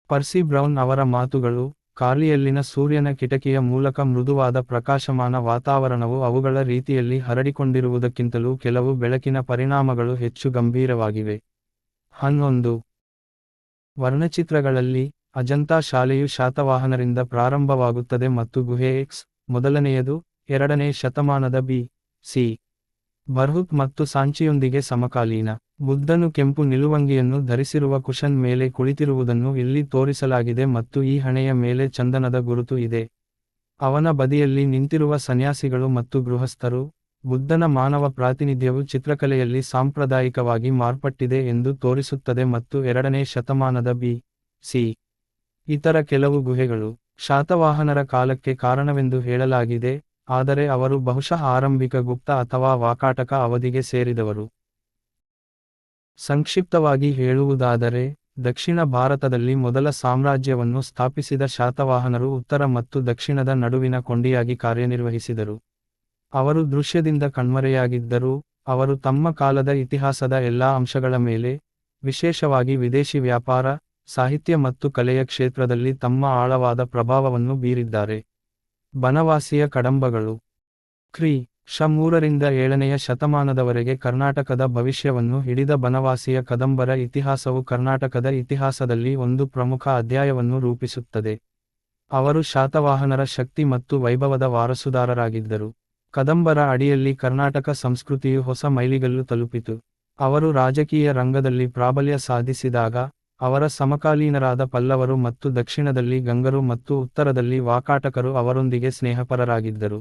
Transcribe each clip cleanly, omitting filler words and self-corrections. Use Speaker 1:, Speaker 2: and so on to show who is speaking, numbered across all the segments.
Speaker 1: ಪರ್ಸಿ brown ಅವರ ಮಾತುಗಳು, ಕಾರ್ಲಿಯಲ್ಲಿನ ಸೂರ್ಯನ ಕಿಟಕಿಯ ಮೂಲಕ ಮೃದುವಾದ ಪ್ರಕಾಶಮಾನ ವಾತಾವರಣವು ಅವುಗಳ ರೀತಿಯಲ್ಲಿ ಹರಡಿಕೊಂಡಿರುವುದಕ್ಕಿಂತಲೂ ಕೆಲವು ಬೆಳಕಿನ ಪರಿಣಾಮಗಳು ಹೆಚ್ಚು ಗಂಭೀರವಾಗಿವೆ. 11 ವರ್ಣಚಿತ್ರಗಳಲ್ಲಿ, ಅಜಂತಾ ಶಾಲೆಯು ಶಾತವಾಹನರಿಂದ ಪ್ರಾರಂಭವಾಗುತ್ತದೆ ಮತ್ತು ಗುಹೆ ಎಕ್ಸ್, ಮೊದಲನೆಯದು, 2ನೇ ಶತಮಾನದ ಬಿ.ಸಿ. ಬರ್ಹುತ್ ಮತ್ತು ಸಾಂಚಿಯೊಂದಿಗೆ ಸಮಕಾಲೀನ. ಬುದ್ಧನು ಕೆಂಪು ನಿಲುವಂಗಿಯನ್ನು ಧರಿಸಿರುವ ಕುಶನ್ ಮೇಲೆ ಕುಳಿತಿರುವುದನ್ನು ಇಲ್ಲಿ ತೋರಿಸಲಾಗಿದೆ ಮತ್ತು ಈ ಹಣೆಯ ಮೇಲೆ ಚಂದನದ ಗುರುತು ಇದೆ. ಅವನ ಬದಿಯಲ್ಲಿ ನಿಂತಿರುವ ಸನ್ಯಾಸಿಗಳು ಮತ್ತು ಗೃಹಸ್ಥರು. ಬುದ್ಧನ ಮಾನವ ಪ್ರಾತಿನಿಧ್ಯವು ಚಿತ್ರಕಲೆಯಲ್ಲಿ ಸಾಂಪ್ರದಾಯಿಕವಾಗಿ ಮಾರ್ಪಟ್ಟಿದೆ ಎಂದು ತೋರಿಸುತ್ತದೆ ಮತ್ತು 2ನೇ ಶತಮಾನದ ಬಿ.ಸಿ. ಇತರ ಕೆಲವು ಗುಹೆಗಳು, ಶಾತವಾಹನರ ಕಾಲಕ್ಕೆ ಕಾರಣವೆಂದು ಹೇಳಲಾಗಿದೆ, ಆದರೆ ಅವರು ಬಹುಶಃ ಆರಂಭಿಕ ಗುಪ್ತ ಅಥವಾ ವಾಕಾಟಕ ಅವಧಿಗೆ ಸೇರಿದವರು. ಸಂಕ್ಷಿಪ್ತವಾಗಿ ಹೇಳುವುದಾದರೆ, ದಕ್ಷಿಣ ಭಾರತದಲ್ಲಿ ಮೊದಲ ಸಾಮ್ರಾಜ್ಯವನ್ನು ಸ್ಥಾಪಿಸಿದ ಶಾತವಾಹನರು ಉತ್ತರ ಮತ್ತು ದಕ್ಷಿಣದ ನಡುವಿನ ಕೊಂಡಿಯಾಗಿ ಕಾರ್ಯನಿರ್ವಹಿಸಿದರು. ಅವರು ದೃಶ್ಯದಿಂದ ಕಣ್ಮರೆಯಾಗಿದ್ದರೂ, ಅವರು ತಮ್ಮ ಕಾಲದ ಇತಿಹಾಸದ ಎಲ್ಲಾ ಅಂಶಗಳ ಮೇಲೆ, ವಿಶೇಷವಾಗಿ ವಿದೇಶಿ ವ್ಯಾಪಾರ, ಸಾಹಿತ್ಯ ಮತ್ತು ಕಲೆಯ ಕ್ಷೇತ್ರದಲ್ಲಿ ತಮ್ಮ ಆಳವಾದ ಪ್ರಭಾವವನ್ನು ಬೀರಿದ್ದಾರೆ. ಬನವಾಸಿಯ ಕದಂಬಗಳು. ಕ್ರಿ. ಶ 3ರಿಂದ 7ನೇ ಶತಮಾನದವರೆಗೆ ಕರ್ನಾಟಕದ ಭವಿಷ್ಯವನ್ನು ಹಿಡಿದ ಬನವಾಸಿಯ ಕದಂಬರ ಇತಿಹಾಸವು ಕರ್ನಾಟಕದ ಇತಿಹಾಸದಲ್ಲಿ ಒಂದು ಪ್ರಮುಖ ಅಧ್ಯಾಯವನ್ನು ರೂಪಿಸುತ್ತದೆ. ಅವರು ಶಾತವಾಹನರ ಶಕ್ತಿ ಮತ್ತು ವೈಭವದ ವಾರಸುದಾರರಾಗಿದ್ದರು. ಕದಂಬರ ಅಡಿಯಲ್ಲಿ ಕರ್ನಾಟಕ ಸಂಸ್ಕೃತಿಯು ಹೊಸ ಮೈಲಿಗಲ್ಲು ತಲುಪಿತು. ಅವರು ರಾಜಕೀಯ ರಂಗದಲ್ಲಿ ಪ್ರಾಬಲ್ಯ ಸಾಧಿಸಿದಾಗ, ಅವರ ಸಮಕಾಲೀನರಾದ ಪಲ್ಲವರು ಮತ್ತು ದಕ್ಷಿಣದಲ್ಲಿ ಗಂಗರು ಮತ್ತು ಉತ್ತರದಲ್ಲಿ ವಾಕಾಟಕರು ಅವರೊಂದಿಗೆ ಸ್ನೇಹಪರರಾಗಿದ್ದರು.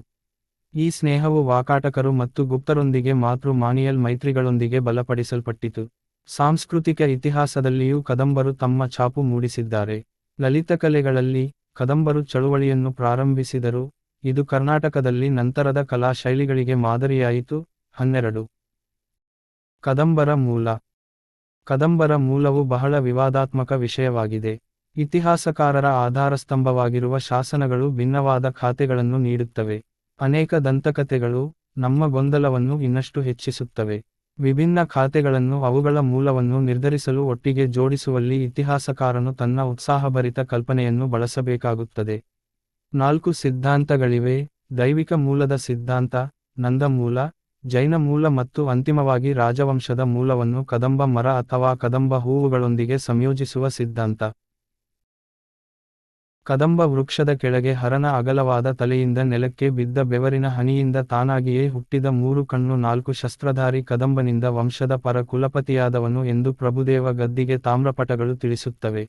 Speaker 1: ಈ ಸ್ನೇಹವು ವಾಕಾಟಕರು ಮತ್ತು ಗುಪ್ತರೊಂದಿಗೆ ಮಾತೃ-ಮಾನಿಯಲ್ ಮೈತ್ರಿಗಳೊಂದಿಗೆ ಬಲಪಡಿಸಲ್ಪಟ್ಟಿತು. ಸಾಂಸ್ಕೃತಿಕ ಇತಿಹಾಸದಲ್ಲಿಯೂ ಕದಂಬರು ತಮ್ಮ ಛಾಪು ಮೂಡಿಸಿದ್ದಾರೆ. ಲಲಿತಕಲೆಗಳಲ್ಲಿ, ಕದಂಬರು ಚಳುವಳಿಯನ್ನು ಪ್ರಾರಂಭಿಸಿದರು, ಇದು ಕರ್ನಾಟಕದಲ್ಲಿ ನಂತರದ ಕಲಾ ಶೈಲಿಗಳಿಗೆ ಮಾದರಿಯಾಯಿತು. 12 ಕದಂಬರ ಮೂಲ. ಕದಂಬರ ಮೂಲವು ಬಹಳ ವಿವಾದಾತ್ಮಕ ವಿಷಯವಾಗಿದೆ. ಇತಿಹಾಸಕಾರರ ಆಧಾರಸ್ತಂಭವಾಗಿರುವ ಶಾಸನಗಳು ಭಿನ್ನವಾದ ಖಾತೆಗಳನ್ನು ನೀಡುತ್ತವೆ. ಅನೇಕ ದಂತಕಥೆಗಳು, ನಮ್ಮ ಗೊಂದಲವನ್ನು ಇನ್ನಷ್ಟು ಹೆಚ್ಚಿಸುತ್ತವೆ. ವಿಭಿನ್ನ ಖಾತೆಗಳನ್ನು ಅವುಗಳ ಮೂಲವನ್ನು ನಿರ್ಧರಿಸಲು ಒಟ್ಟಿಗೆ ಜೋಡಿಸುವಲ್ಲಿ ಇತಿಹಾಸಕಾರನು ತನ್ನ ಉತ್ಸಾಹಭರಿತ ಕಲ್ಪನೆಯನ್ನು ಬಳಸಬೇಕಾಗುತ್ತದೆ. 4 ಸಿದ್ಧಾಂತಗಳಿವೆ: ದೈವಿಕ ಮೂಲದ ಸಿದ್ಧಾಂತ, ನಂದ ಮೂಲ, ಜೈನ ಮೂಲ ಮತ್ತು ಅಂತಿಮವಾಗಿ ರಾಜವಂಶದ ಮೂಲವನ್ನು ಕದಂಬ ಮರ ಅಥವಾ ಕದಂಬ ಹೂವುಗಳೊಂದಿಗೆ ಸಂಯೋಜಿಸುವ ಸಿದ್ಧಾಂತ. ಕದಂಬ ವೃಕ್ಷದ ಕೆಳಗೆ ಹರನ ಅಗಲವಾದ ತಲೆಯಿಂದ ನೆಲಕ್ಕೆ ಬಿದ್ದ ಬೆವರಿನ ಹನಿಯಿಂದ ತಾನಾಗಿಯೇ ಹುಟ್ಟಿದ 3 ಕಣ್ಣು 4 ಶಸ್ತ್ರಧಾರಿ ಕದಂಬನಿಂದ ವಂಶದ ಪರ ಕುಲಪತಿಯಾದವನು ಎಂದು ಪ್ರಭುದೇವ ಗದ್ದಿಗೆ ತಾಮ್ರಪಟಗಳು ತಿಳಿಸುತ್ತವೆ.